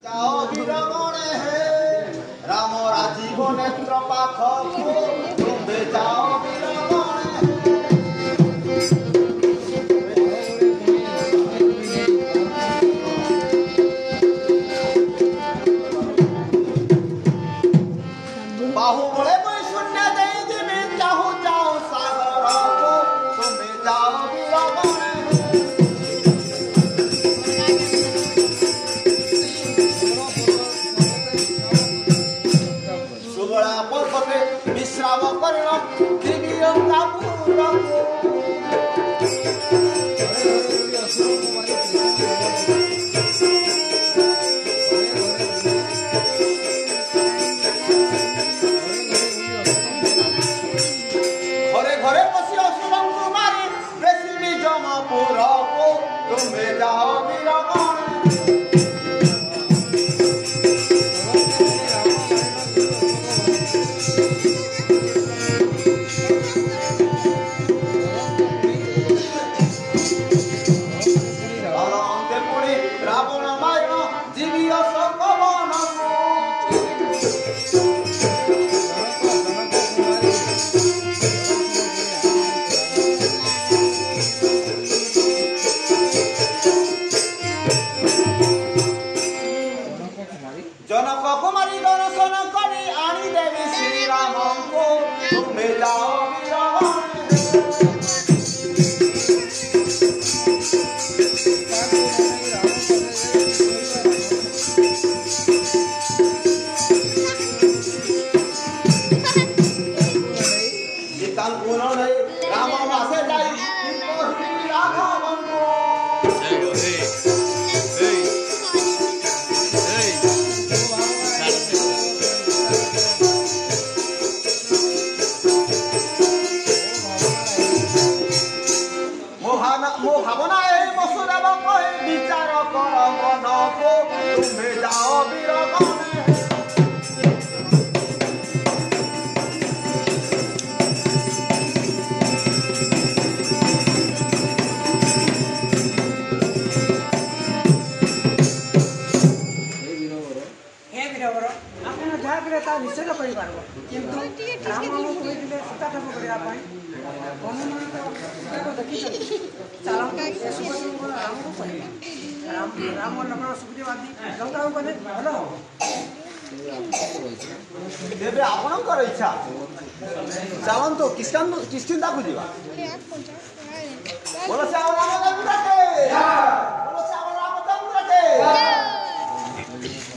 जाओ वीरगणे हे राम राजीव नेत्र पाखको तुम्बे जाओ वीरगणे बाहुबले कोई शून्य दे दिमे चाहू जाओ सागर को तुम्बे जाओ वीरगणे विश्राम करियो दिव्य कापुरको घरे घरे पसियो सुरम कुमारी बेसी भी जमपुरको तुम्बे जाओ वीरगणे जनक कुमारी दर्शन करी आनी देवी श्री राम को तुम्बे जाओ राम मासे जाई मो भावना मसुराब कहे विचार कर मन को तुम्बे जाओ वीरगणे निश्चय कर राम सीता ठाक करने देखी चलते राम को कह राम लक्ष्मण सुखदेव आदि लंका को गले भल हम आपणकर इच्छा चलतु किसकिंदा को जी बोलो